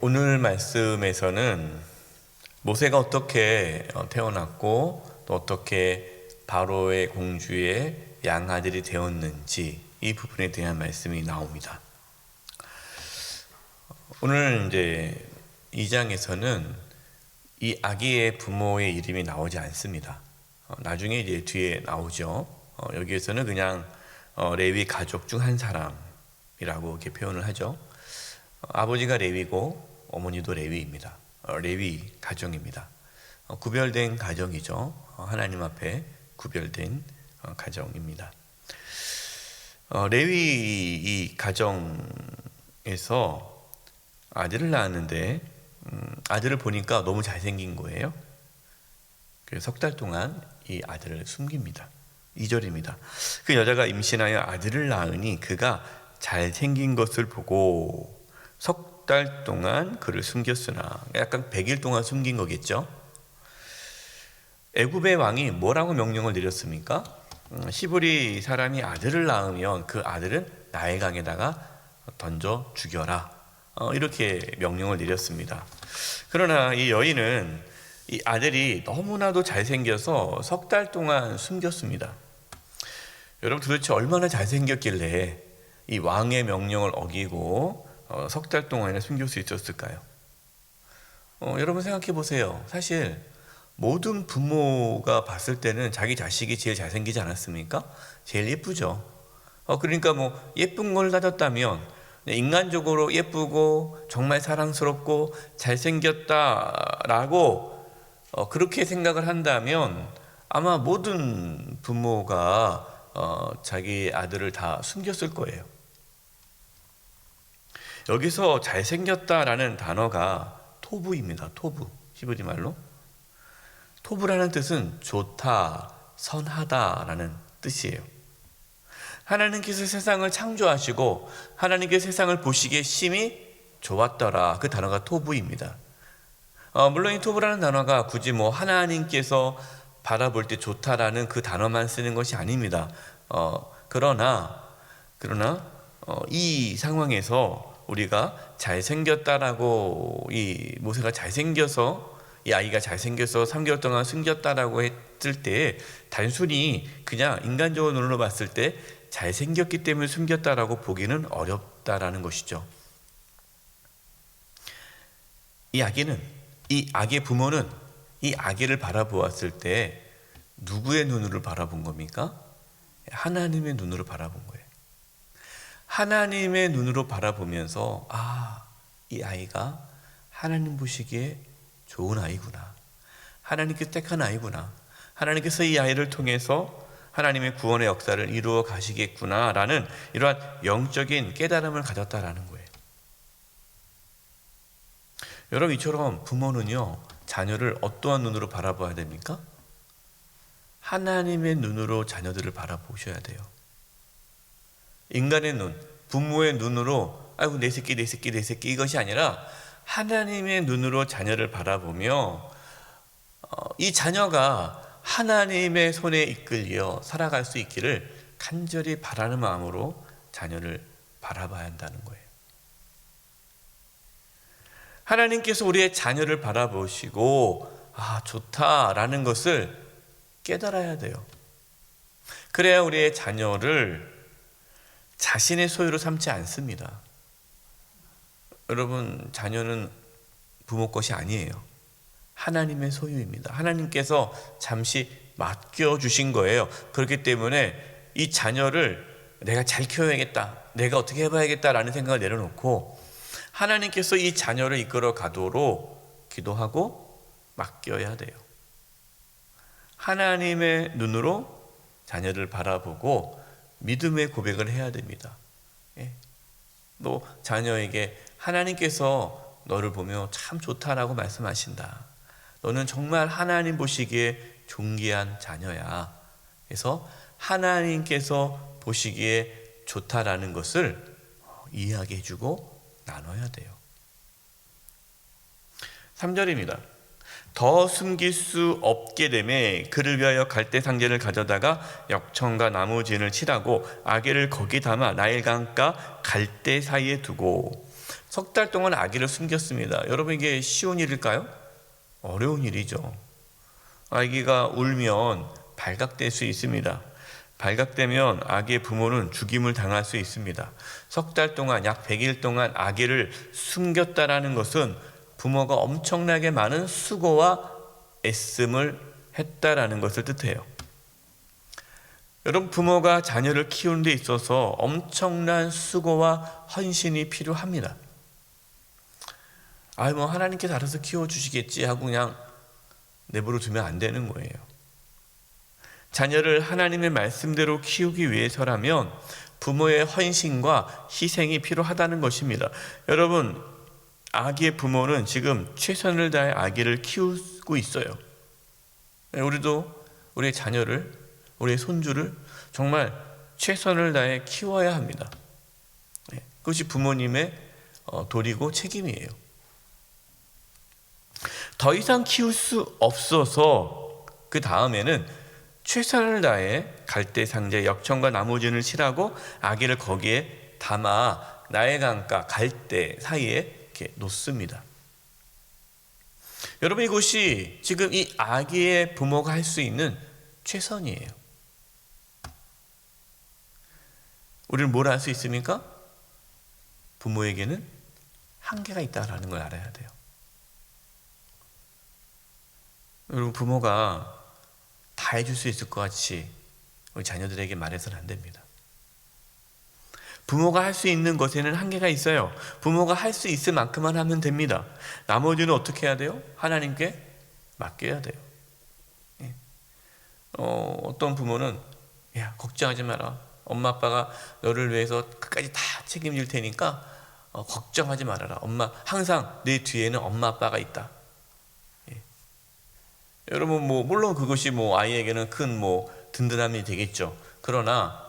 오늘 말씀에서는 모세가 어떻게 태어났고 또 어떻게 바로의 공주의 양아들이 되었는지 이 부분에 대한 말씀이 나옵니다. 오늘 이제 2장에서는 이 아기의 부모의 이름이 나오지 않습니다. 나중에 이제 뒤에 나오죠. 여기에서는 그냥 레위 가족 중 한 사람이라고 이렇게 표현을 하죠. 아버지가 레위고 어머니도 레위입니다. 레위 가정입니다. 구별된 가정이죠. 하나님 앞에 구별된 가정입니다. 레위 이 가정에서 아들을 낳았는데 아들을 보니까 너무 잘생긴 거예요. 그래서 석 달 동안 이 아들을 숨깁니다. 2절입니다. 그 여자가 임신하여 아들을 낳으니 그가 잘생긴 것을 보고 석 달 동안 그를 숨겼으나, 약간 100일 동안 숨긴 거겠죠. 애굽의 왕이 뭐라고 명령을 내렸습니까? 히브리 사람이 아들을 낳으면 그 아들은 나일강에다가 던져 죽여라, 이렇게 명령을 내렸습니다. 그러나 이 여인은 이 아들이 너무나도 잘생겨서 석 달 동안 숨겼습니다. 여러분, 도대체 얼마나 잘생겼길래 이 왕의 명령을 어기고 석 달 동안이나 숨길 수 있었을까요? 여러분 생각해 보세요. 사실 모든 부모가 봤을 때는 자기 자식이 제일 잘생기지 않았습니까? 제일 예쁘죠. 그러니까 뭐 예쁜 걸 따졌다면, 인간적으로 예쁘고 정말 사랑스럽고 잘생겼다라고 그렇게 생각을 한다면 아마 모든 부모가 자기 아들을 다 숨겼을 거예요. 여기서 잘생겼다라는 단어가 토부입니다. 토부, 히브리 말로. 토부라는 뜻은 좋다, 선하다라는 뜻이에요. 하나님께서 세상을 창조하시고 하나님께서 세상을 보시기에 심히 좋았더라, 그 단어가 토부입니다. 물론 이 토부라는 단어가 굳이 뭐 하나님께서 바라볼 때 좋다라는 그 단어만 쓰는 것이 아닙니다. 그러나 이 상황에서 우리가 잘생겼다라고, 이 모세가 잘생겨서, 이 아이가 잘생겨서 3개월 동안 숨겼다라고 했을 때 단순히 그냥 인간적인 눈으로 봤을 때 잘생겼기 때문에 숨겼다라고 보기는 어렵다라는 것이죠. 이 아기의 부모는 이 아기를 바라보았을 때 누구의 눈으로 바라본 겁니까? 하나님의 눈으로 바라본 거예요. 하나님의 눈으로 바라보면서 이 아이가 하나님 보시기에 좋은 아이구나, 하나님께서 택한 아이구나, 하나님께서 이 아이를 통해서 하나님의 구원의 역사를 이루어 가시겠구나 라는 이러한 영적인 깨달음을 가졌다라는 거예요. 여러분, 이처럼 부모는요, 자녀를 어떠한 눈으로 바라봐야 됩니까? 하나님의 눈으로 자녀들을 바라보셔야 돼요. 인간의 눈, 부모의 눈으로 아이고 내 새끼 이것이 아니라 하나님의 눈으로 자녀를 바라보며 이 자녀가 하나님의 손에 이끌려 살아갈 수 있기를 간절히 바라는 마음으로 자녀를 바라봐야 한다는 거예요. 하나님께서 우리의 자녀를 바라보시고 좋다라는 것을 깨달아야 돼요. 그래야 우리의 자녀를 자신의 소유로 삼지 않습니다. 여러분, 자녀는 부모 것이 아니에요. 하나님의 소유입니다. 하나님께서 잠시 맡겨주신 거예요. 그렇기 때문에 이 자녀를 내가 잘 키워야겠다, 내가 어떻게 해봐야겠다라는 생각을 내려놓고 하나님께서 이 자녀를 이끌어 가도록 기도하고 맡겨야 돼요. 하나님의 눈으로 자녀를 바라보고 믿음의 고백을 해야 됩니다. 또 자녀에게 하나님께서 너를 보며 참 좋다라고 말씀하신다. 너는 정말 하나님 보시기에 존귀한 자녀야. 그래서 하나님께서 보시기에 좋다라는 것을 이해하게 해주고 나눠야 돼요. 3절입니다. 더 숨길 수 없게 되매 그를 위하여 갈대 상제를 가져다가 역청과 나무 진을 칠하고 아기를 거기 담아 나일강가 갈대 사이에 두고, 석 달 동안 아기를 숨겼습니다. 여러분, 이게 쉬운 일일까요? 어려운 일이죠. 아기가 울면 발각될 수 있습니다. 발각되면 아기의 부모는 죽임을 당할 수 있습니다. 석 달 동안, 약 100일 동안 아기를 숨겼다라는 것은 부모가 엄청나게 많은 수고와 애씀을 했다라는 것을 뜻해요. 여러분, 부모가 자녀를 키우는 데 있어서 엄청난 수고와 헌신이 필요합니다. 뭐 하나님께서 알아서 키워주시겠지 하고 그냥 내버려 두면 안 되는 거예요. 자녀를 하나님의 말씀대로 키우기 위해서라면 부모의 헌신과 희생이 필요하다는 것입니다. 여러분, 아기의 부모는 지금 최선을 다해 아기를 키우고 있어요. 우리도 우리의 자녀를, 우리의 손주를 정말 최선을 다해 키워야 합니다. 그것이 부모님의 도리고 책임이에요. 더 이상 키울 수 없어서 그 다음에는 최선을 다해 갈대 상자에 역청과 나무진을 칠하고 아기를 거기에 담아 나일강가 갈대 사이에 이렇게 놓습니다. 여러분, 이것이 지금 이 아기의 부모가 할 수 있는 최선이에요. 우리는 뭘 할 수 있습니까? 부모에게는 한계가 있다라는 걸 알아야 돼요. 여러분, 부모가 다 해줄 수 있을 것 같이 우리 자녀들에게 말해서는 안 됩니다. 부모가 할 수 있는 것에는 한계가 있어요. 부모가 할 수 있을 만큼만 하면 됩니다. 나머지는 어떻게 해야 돼요? 하나님께 맡겨야 돼요. 어떤 부모는 걱정하지 마라. 엄마 아빠가 너를 위해서 끝까지 다 책임질 테니까 걱정하지 말아라. 엄마 항상 내 뒤에는 엄마 아빠가 있다. 여러분, 물론 그것이 아이에게는 큰 든든함이 되겠죠. 그러나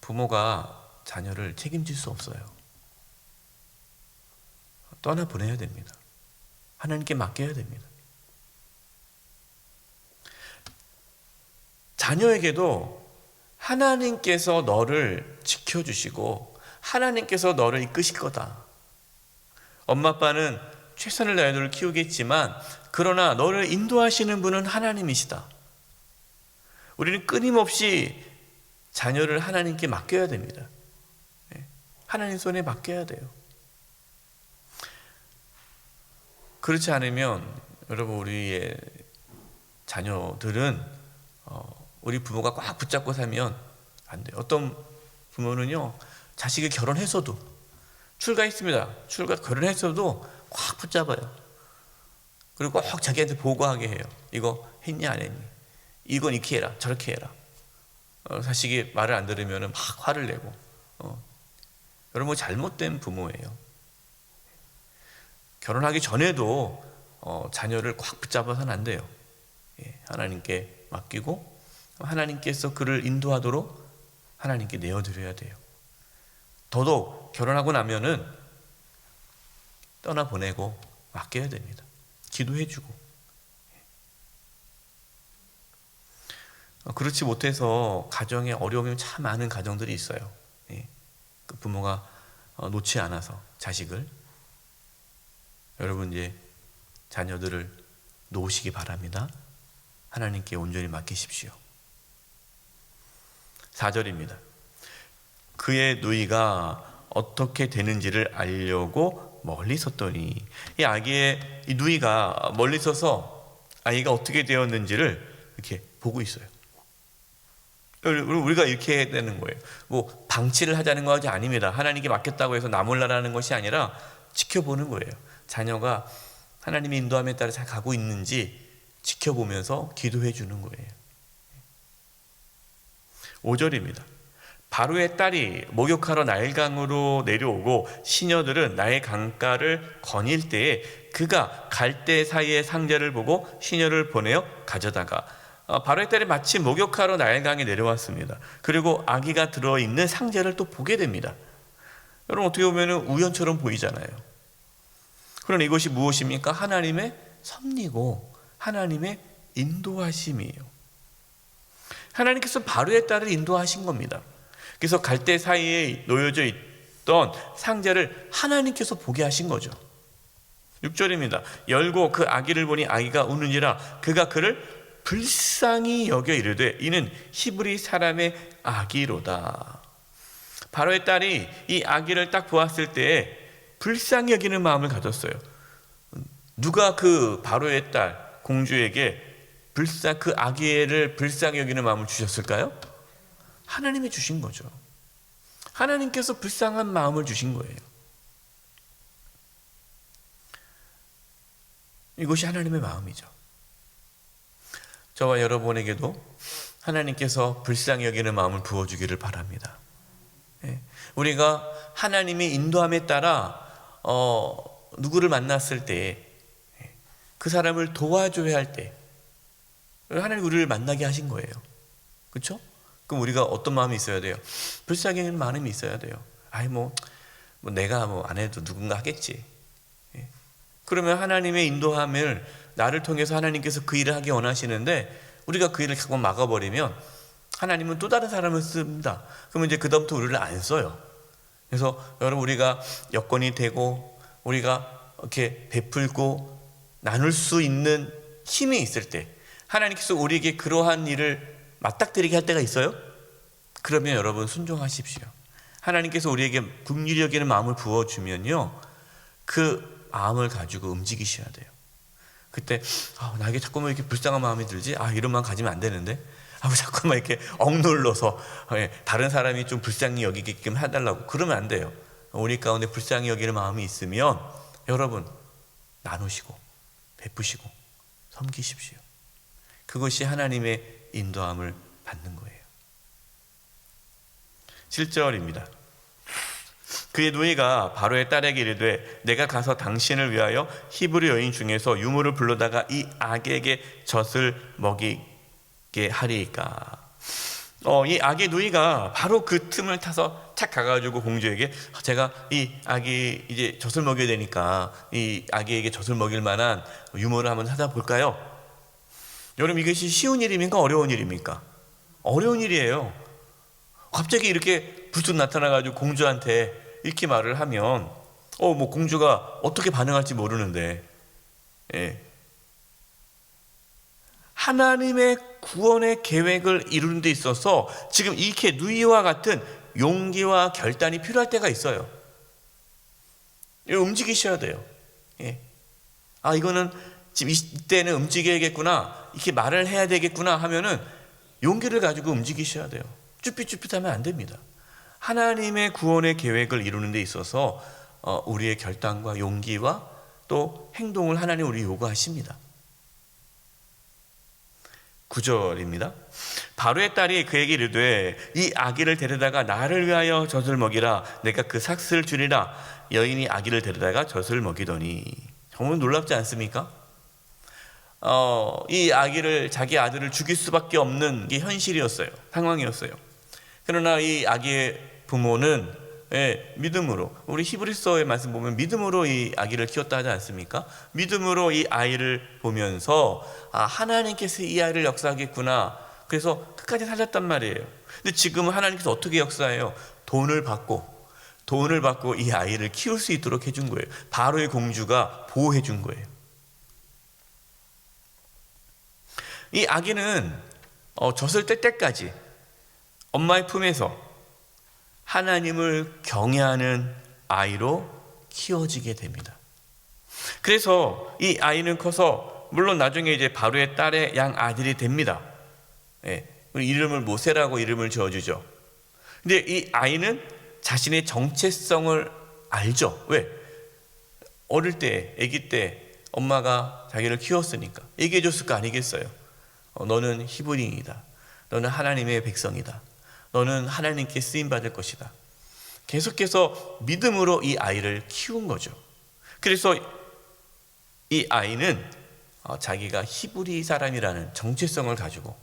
부모가 자녀를 책임질 수 없어요. 떠나 보내야 됩니다. 하나님께 맡겨야 됩니다. 자녀에게도 하나님께서 너를 지켜주시고 하나님께서 너를 이끄실 거다. 엄마 아빠는 최선을 다해 너를 키우겠지만 그러나 너를 인도하시는 분은 하나님이시다. 우리는 끊임없이 자녀를 하나님께 맡겨야 됩니다. 하나님 손에 맡겨야 돼요. 그렇지 않으면 여러분, 우리의 자녀들은 우리 부모가 꽉 붙잡고 살면 안 돼요. 어떤 부모는요, 자식이 결혼했어도 출가했습니다. 결혼했어도 꽉 붙잡아요. 그리고 꼭 자기한테 보고하게 해요. 이거 했냐 안 했니? 이건 이렇게 해라 저렇게 해라. 자식이 말을 안 들으면 막 화를 내고. 여러분, 잘못된 부모예요. 결혼하기 전에도 자녀를 꽉 붙잡아서는 안 돼요. 하나님께 맡기고 하나님께서 그를 인도하도록 하나님께 내어드려야 돼요. 더더욱 결혼하고 나면은 떠나보내고 맡겨야 됩니다. 기도해주고. 그렇지 못해서 가정에 어려움이 참 많은 가정들이 있어요. 그 부모가 놓지 않아서 자식을. 여러분, 이제 자녀들을 놓으시기 바랍니다. 하나님께 온전히 맡기십시오. 4절입니다. 그의 누이가 어떻게 되는지를 알려고 멀리 섰더니, 이 아기의 이 누이가 멀리 서서 아이가 어떻게 되었는지를 이렇게 보고 있어요. 우리가 이렇게 해야 되는 거예요. 방치를 하자는 것이 아닙니다. 하나님께 맡겼다고 해서 나 몰라라는 것이 아니라 지켜보는 거예요. 자녀가 하나님의 인도함에 따라 잘 가고 있는지 지켜보면서 기도해 주는 거예요. 5절입니다. 바로의 딸이 목욕하러 나일강으로 내려오고 시녀들은 나일 강가를 거닐 때에 그가 갈대 사이의 상자를 보고 시녀를 보내어 가져다가, 바로의 딸이 마침 목욕하러 나일강에 내려왔습니다. 그리고 아기가 들어있는 상자를 또 보게 됩니다. 여러분, 어떻게 보면 우연처럼 보이잖아요. 그러나 이것이 무엇입니까? 하나님의 섭리고 하나님의 인도하심이에요. 하나님께서 바로의 딸을 인도하신 겁니다. 그래서 갈대 사이에 놓여져 상자를 하나님께서 보게 하신 거죠. 6절입니다. 열고 그 아기를 보니 아기가 우는지라 그가 그를 불쌍히 여겨 이르되 이는 히브리 사람의 아기로다. 바로의 딸이 이 아기를 딱 보았을 때 불쌍히 여기는 마음을 가졌어요. 누가 그 바로의 딸 공주에게 그 아기를 불쌍히 여기는 마음을 주셨을까요? 하나님이 주신 거죠. 하나님께서 불쌍한 마음을 주신 거예요. 이것이 하나님의 마음이죠. 저와 여러분에게도 하나님께서 불쌍히 여기는 마음을 부어주기를 바랍니다. 우리가 하나님의 인도함에 따라 누구를 만났을 때 그 사람을 도와줘야 할 때 하나님 우리를 만나게 하신 거예요. 그렇죠? 그럼 우리가 어떤 마음이 있어야 돼요? 불쌍히 여기는 마음이 있어야 돼요. 뭐 내가 안 해도 누군가 하겠지. 그러면 하나님의 인도함을 나를 통해서 하나님께서 그 일을 하기 원하시는데 우리가 그 일을 자꾸 막아버리면 하나님은 또 다른 사람을 씁니다. 그러면 이제 그다음부터 우리를 안 써요. 그래서 여러분 우리가 여건이 되고 우리가 이렇게 베풀고 나눌 수 있는 힘이 있을 때 하나님께서 우리에게 그러한 일을 맞닥뜨리게 할 때가 있어요. 그러면 여러분 순종하십시오. 하나님께서 우리에게 긍휼히 여기는 마음을 부어주면요 그 마음을 가지고 움직이셔야 돼요. 그때 나에게 자꾸만 이렇게 불쌍한 마음이 들지? 이런 마음 가지면 안 되는데 자꾸만 이렇게 억눌러서 다른 사람이 좀 불쌍히 여기게끔 해달라고 그러면 안 돼요. 우리 가운데 불쌍히 여기는 마음이 있으면 여러분 나누시고 베푸시고 섬기십시오. 그것이 하나님의 인도함을 받는 거예요. 7절입니다. 그의 누이가 바로의 딸에게 이르되 내가 가서 당신을 위하여 히브리 여인 중에서 유모를 불러다가 이 아기에게 젖을 먹이게 하리이까. 이 아기 누이가 바로 그 틈을 타서 착 가가지고 공주에게 제가 이 아기 이제 젖을 먹여야 되니까 이 아기에게 젖을 먹일 만한 유모를 한번 찾아볼까요? 여러분 이것이 쉬운 일입니까? 어려운 일입니까? 어려운 일이에요. 갑자기 이렇게 불쑥 나타나가지고 공주한테 이렇게 말을 하면 공주가 어떻게 반응할지 모르는데 하나님의 구원의 계획을 이루는 데 있어서 지금 이렇게 누이와 같은 용기와 결단이 필요할 때가 있어요. 움직이셔야 돼요. 이거는 지금 이때는 움직여야겠구나 이렇게 말을 해야 되겠구나 하면은 용기를 가지고 움직이셔야 돼요. 쭈삣쭈삣하면 안 됩니다. 하나님의 구원의 계획을 이루는 데 있어서 우리의 결단과 용기와 또 행동을 하나님 우리 요구하십니다. 9절입니다. 바로의 딸이 그에게 이르되 이 아기를 데려다가 나를 위하여 젖을 먹이라. 내가 그 삭슬 주리라. 여인이 아기를 데려다가 젖을 먹이더니. 정말 놀랍지 않습니까? 이 아기를 자기 아들을 죽일 수밖에 없는 게 현실이었어요. 상황이었어요. 그러나 이 아기의 부모는 믿음으로, 우리 히브리서의 말씀 보면 믿음으로 이 아기를 키웠다 하지 않습니까? 믿음으로 이 아이를 보면서 하나님께서 이 아이를 역사하겠구나. 그래서 끝까지 살렸단 말이에요. 근데 지금 하나님께서 어떻게 역사해요? 돈을 받고 이 아이를 키울 수 있도록 해준 거예요. 바로의 공주가 보호해 준 거예요. 이 아기는 젖을 뗄 때까지 엄마의 품에서 하나님을 경외하는 아이로 키워지게 됩니다. 그래서 이 아이는 커서 물론 나중에 이제 바로의 딸의 양 아들이 됩니다. 이름을 모세라고 이름을 지어주죠. 근데 이 아이는 자신의 정체성을 알죠. 왜? 어릴 때, 아기 때 엄마가 자기를 키웠으니까 얘기해 줬을 거 아니겠어요? 너는 히브리인이다. 너는 하나님의 백성이다. 너는 하나님께 쓰임받을 것이다. 계속해서 믿음으로 이 아이를 키운 거죠. 그래서 이 아이는 자기가 히브리 사람이라는 정체성을 가지고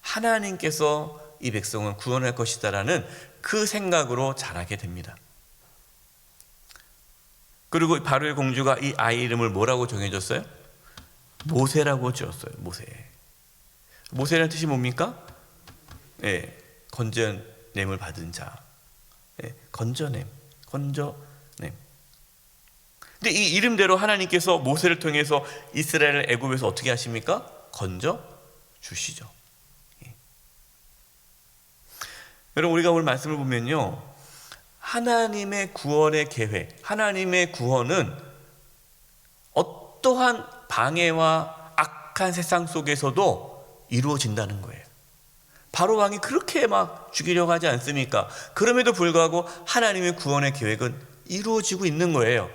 하나님께서 이 백성을 구원할 것이다라는 그 생각으로 자라게 됩니다. 그리고 바로의 공주가 이 아이 이름을 뭐라고 정해줬어요? 모세라고 지었어요. 모세라는 뜻이 뭡니까? 건져냄을 받은 자. 건져냄. 네. 근데 이 이름대로 하나님께서 모세를 통해서 이스라엘을 애굽에서 어떻게 하십니까? 건져 주시죠. 예. 여러분, 우리가 오늘 말씀을 보면요, 하나님의 구원의 계획, 하나님의 구원은 어떠한 방해와 악한 세상 속에서도 이루어진다는 거예요. 바로 왕이 그렇게 막 죽이려고 하지 않습니까? 그럼에도 불구하고 하나님의 구원의 계획은 이루어지고 있는 거예요.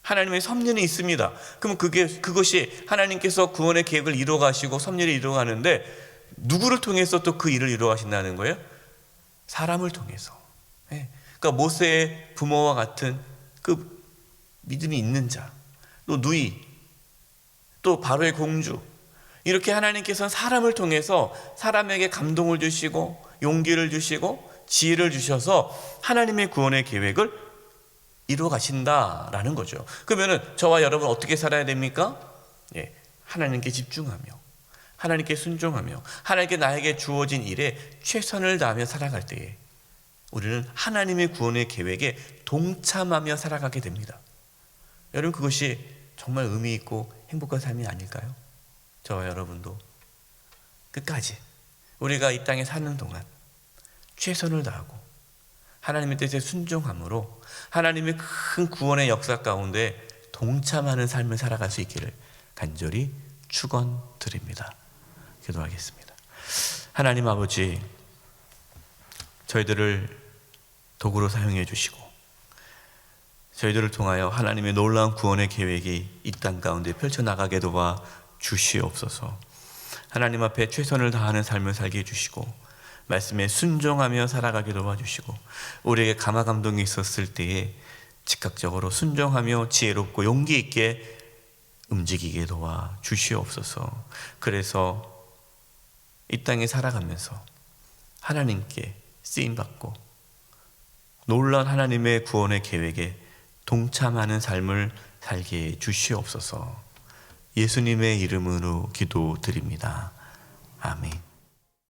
하나님의 섭리는 있습니다. 그럼 그것이 하나님께서 구원의 계획을 이루어 가시고 섭리를 이루어 가는데 누구를 통해서 또 그 일을 이루어 가신다는 거예요? 사람을 통해서. 예. 그러니까 모세의 부모와 같은 그 믿음이 있는 자, 또 누이, 또 바로의 공주, 이렇게 하나님께서는 사람을 통해서 사람에게 감동을 주시고 용기를 주시고 지혜를 주셔서 하나님의 구원의 계획을 이루어 가신다라는 거죠. 그러면은 저와 여러분 어떻게 살아야 됩니까? 예, 하나님께 집중하며, 하나님께 순종하며, 하나님께 나에게 주어진 일에 최선을 다하며 살아갈 때에 우리는 하나님의 구원의 계획에 동참하며 살아가게 됩니다. 여러분, 그것이 정말 의미 있고 행복한 삶이 아닐까요? 저와 여러분도 끝까지 우리가 이 땅에 사는 동안 최선을 다하고 하나님의 뜻에 순종함으로 하나님의 큰 구원의 역사 가운데 동참하는 삶을 살아갈 수 있기를 간절히 축원드립니다. 기도하겠습니다. 하나님 아버지, 저희들을 도구로 사용해 주시고 저희들을 통하여 하나님의 놀라운 구원의 계획이 이 땅 가운데 펼쳐나가게 도와 주시옵소서. 하나님 앞에 최선을 다하는 삶을 살게 해주시고 말씀에 순종하며 살아가게 도와주시고 우리에게 감화 감동이 있었을 때에 즉각적으로 순종하며 지혜롭고 용기 있게 움직이게 도와 주시옵소서. 그래서 이 땅에 살아가면서 하나님께 쓰임받고 놀라운 하나님의 구원의 계획에 동참하는 삶을 살게 주시옵소서. 예수님의 이름으로 기도드립니다. 아멘.